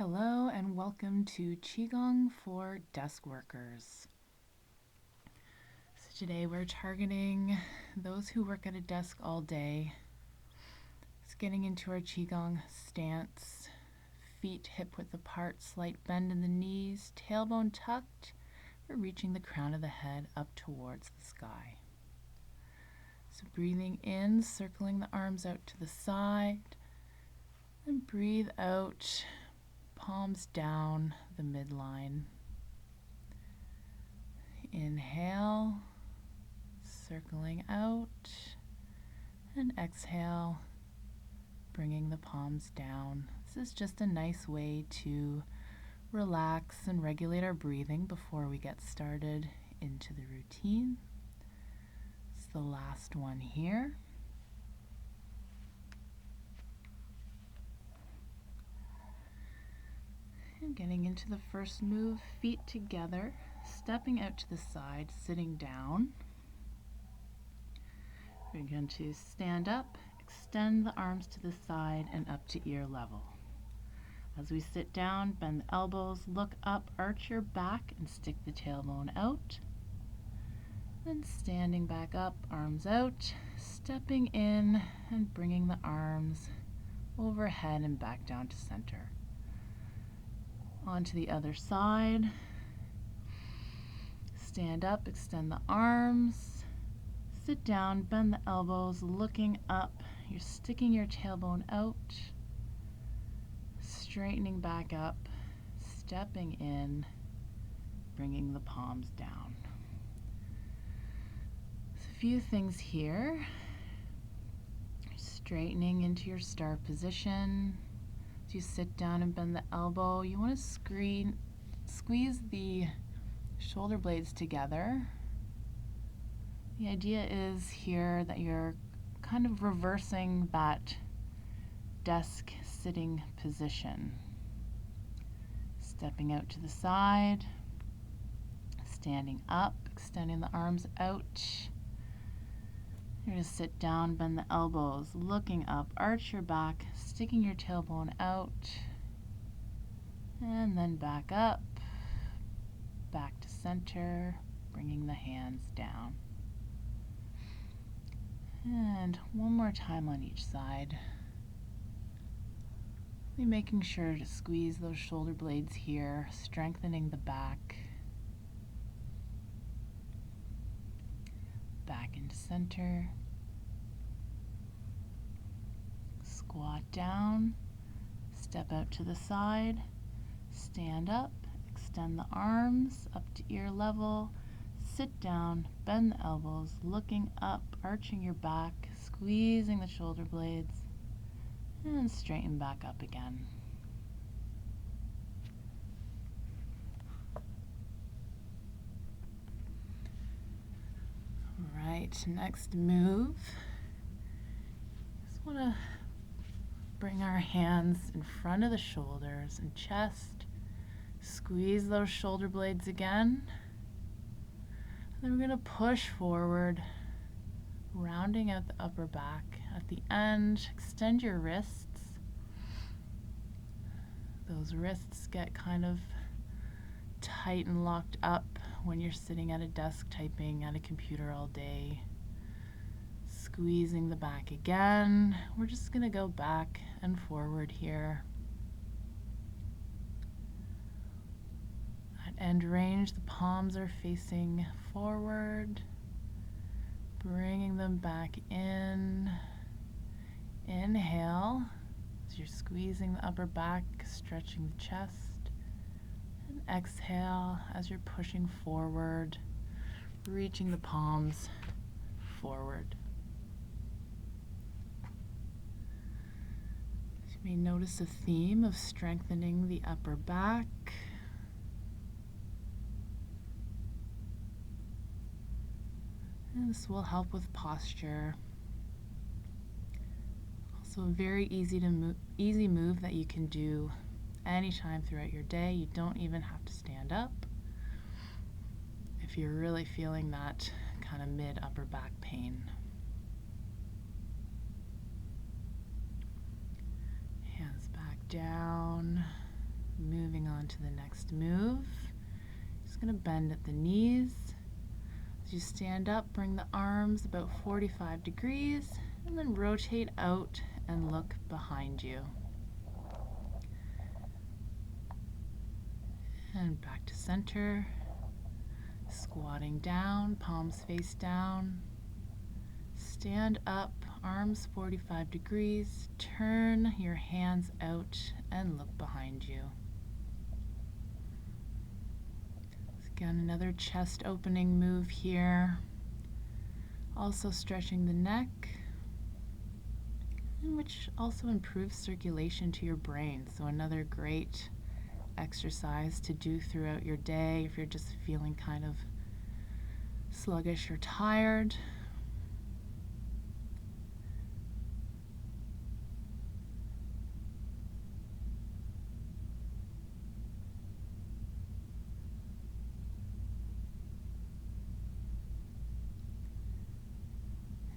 Hello and welcome to Qigong for desk workers. So today we're targeting those who work at a desk all day. It's getting into our Qigong stance, feet hip-width apart, slight bend in the knees, tailbone tucked. We're reaching the crown of the head up towards the sky. So breathing in, circling the arms out to the side, and breathe out, palms down the midline. Inhale, circling out, and exhale, bringing the palms down. This is just a nice way to relax and regulate our breathing before we get started into the routine. It's the last one here. And getting into the first move, feet together, stepping out to the side, sitting down. We're going to stand up, extend the arms to the side and up to ear level. As we sit down, bend the elbows, look up, arch your back and stick the tailbone out. Then standing back up, arms out, stepping in and bringing the arms overhead and back down to center. Onto the other side. Stand up, extend the arms, sit down, bend the elbows, looking up. You're sticking your tailbone out, straightening back up, stepping in, bringing the palms down. So a few things here. Straightening into your start position. As you sit down and bend the elbow, you want to squeeze the shoulder blades together. The idea is here that you're kind of reversing that desk sitting position. Stepping out to the side, standing up, extending the arms out. You're going to sit down, bend the elbows, looking up, arch your back, sticking your tailbone out, and then back up, back to center, bringing the hands down. And one more time on each side. Making sure to squeeze those shoulder blades here, strengthening the back. Back into center. Squat down, step out to the side, stand up, extend the arms up to ear level, sit down, bend the elbows, looking up, arching your back, squeezing the shoulder blades, and straighten back up again. All right, next move. Just want to bring our hands in front of the shoulders and chest. Squeeze those shoulder blades again. And then we're going to push forward, rounding out the upper back. At the end, extend your wrists. Those wrists get kind of tight and locked up when you're sitting at a desk typing at a computer all day. Squeezing the back again. We're just going to go back and forward here. At end range, the palms are facing forward, bringing them back in. Inhale as you're squeezing the upper back, stretching the chest. And exhale as you're pushing forward, reaching the palms forward. You may notice a theme of strengthening the upper back. And this will help with posture. Also a very easy move that you can do anytime throughout your day. You don't even have to stand up if you're really feeling that kind of mid-upper back pain. Hands back down, Moving on to the next move. Just going to bend at the knees. As you stand up, bring the arms about 45 degrees and then rotate out and look behind you. And back to center. Squatting down, palms face down. Stand up, arms 45 degrees. Turn your hands out and look behind you. Again, another chest opening move here. Also stretching the neck, which also improves circulation to your brain. So another great exercise to do throughout your day if you're just feeling kind of sluggish or tired.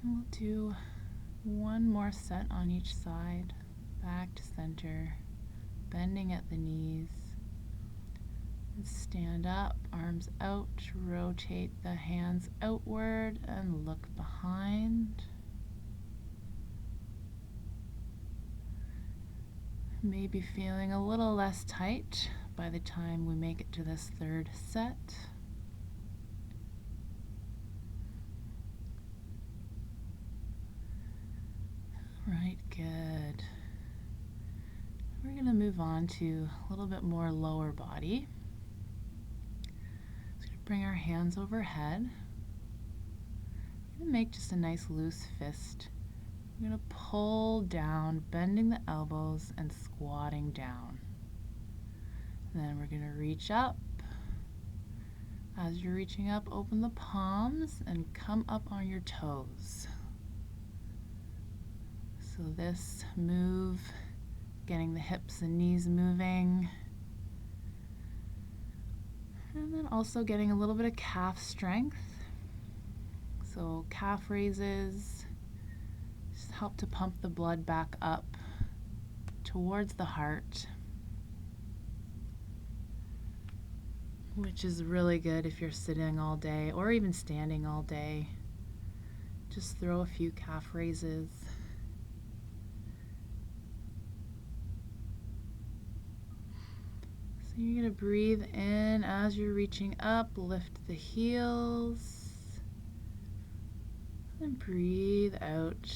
And we'll do one more set on each side. Back to center, bending at the knees. And stand up, arms out, rotate the hands outward and look behind. Maybe feeling a little less tight by the time we make it to this third set. Right, good. We're going to move on to a little bit more lower body. Just going to bring our hands overhead. We're going to make just a nice loose fist. We're going to pull down, bending the elbows and squatting down. And then we're going to reach up. As you're reaching up, open the palms and come up on your toes. So this move, getting the hips and knees moving, and then also getting a little bit of calf strength. So calf raises just help to pump the blood back up towards the heart, which is really good if you're sitting all day or even standing all day. Just throw a few calf raises. So you're going to breathe in as you're reaching up, lift the heels, and breathe out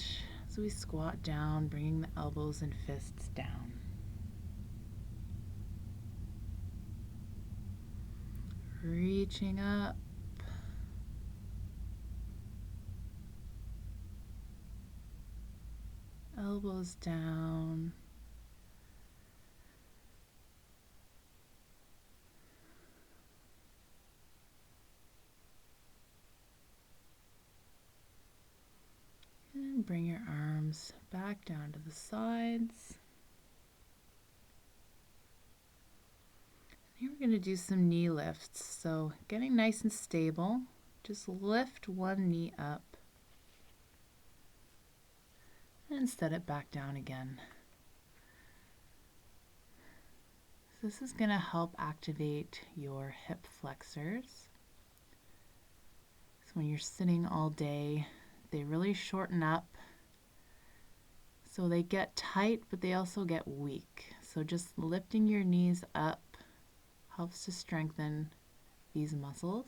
as we squat down, bringing the elbows and fists down. Reaching up, elbows down. And bring your arms back down to the sides. Here we're going to do some knee lifts. So getting nice and stable, just lift one knee up and set it back down again. So this is going to help activate your hip flexors. So when you're sitting all day, they really shorten up. So they get tight, but they also get weak. So just lifting your knees up helps to strengthen these muscles.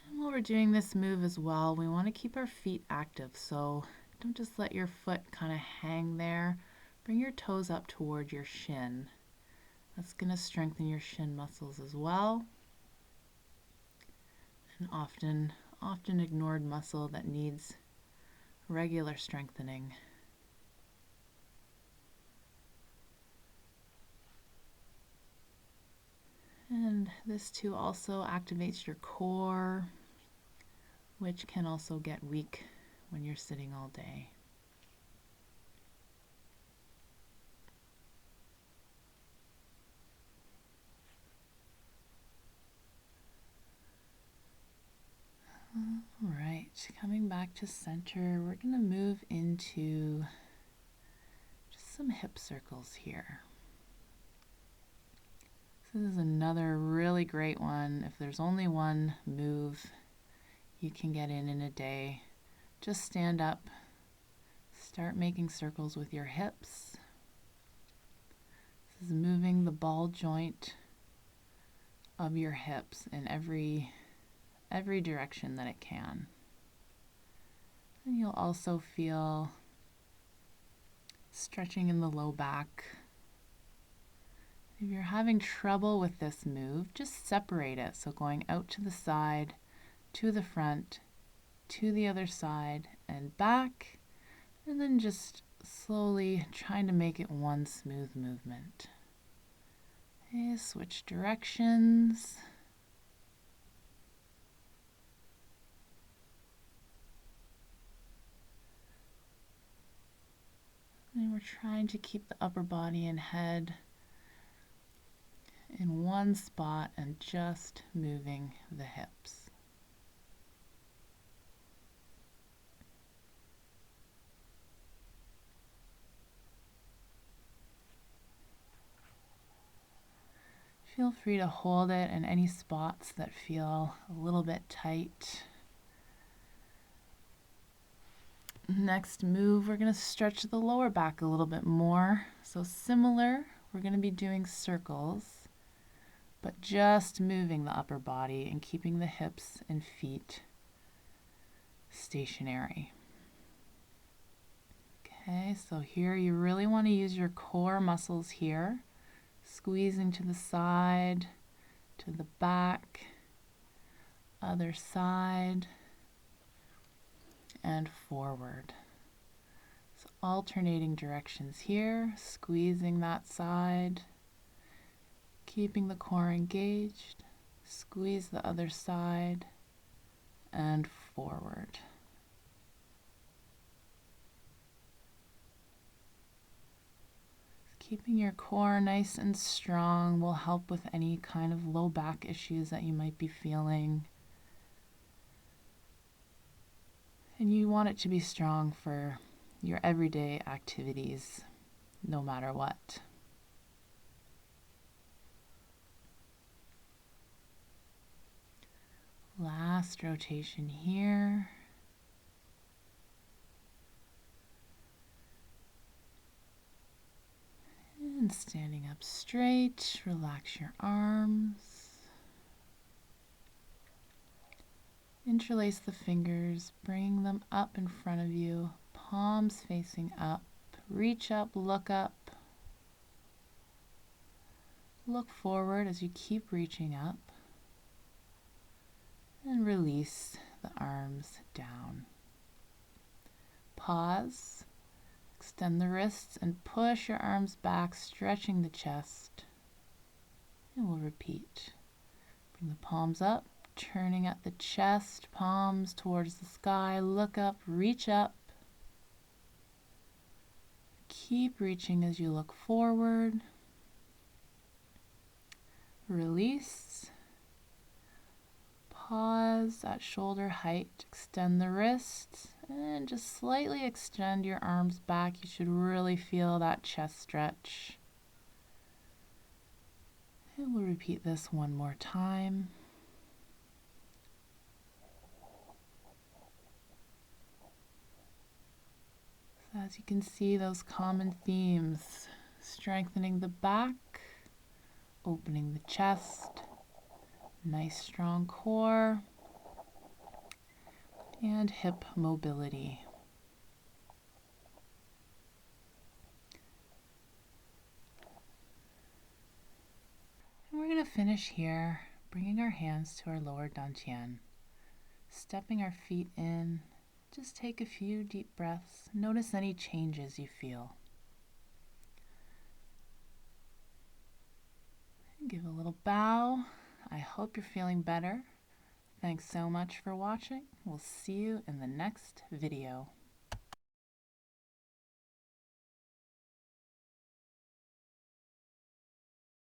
And while we're doing this move as well, we want to keep our feet active. So don't just let your foot kind of hang there. Bring your toes up toward your shin. That's going to strengthen your shin muscles as well. An often ignored muscle that needs regular strengthening. And this too also activates your core, which can also get weak when you're sitting all day. All right. Coming back to center, we're going to move into just some hip circles here. This is another really great one. If there's only one move you can get in a day, just stand up, start making circles with your hips. This is moving the ball joint of your hips in every direction that it can. And you'll also feel stretching in the low back. If you're having trouble with this move, just separate it. So going out to the side, to the front, to the other side, and back, and then just slowly trying to make it one smooth movement. Okay, switch directions. And we're trying to keep the upper body and head in one spot and just moving the hips. Feel free to hold it in any spots that feel a little bit tight. Next move, we're going to stretch the lower back a little bit more. So similar, we're going to be doing circles, but just moving the upper body and keeping the hips and feet stationary. Okay, so here you really want to use your core muscles here, squeezing to the side, to the back, other side, and forward. So alternating directions here, squeezing that side, keeping the core engaged, squeeze the other side, and forward. Keeping your core nice and strong will help with any kind of low back issues that you might be feeling. And you want it to be strong for your everyday activities, no matter what. Last rotation here. And standing up straight, relax your arms. Interlace the fingers, bring them up in front of you, palms facing up. Reach up, look up. Look forward as you keep reaching up. And release the arms down. Pause. Extend the wrists and push your arms back, stretching the chest. And we'll repeat. Bring the palms up, turning at the chest, palms towards the sky. Look up, reach up. Keep reaching as you look forward. Release. Pause at shoulder height. Extend the wrists and just slightly extend your arms back. You should really feel that chest stretch. And we'll repeat this one more time. So as you can see, those common themes: strengthening the back, opening the chest, nice strong core, and hip mobility. And we're going to finish here, bringing our hands to our lower dantian, stepping our feet in. Just take a few deep breaths. Notice any changes you feel. And give a little bow. I hope you're feeling better. Thanks so much for watching. We'll see you in the next video.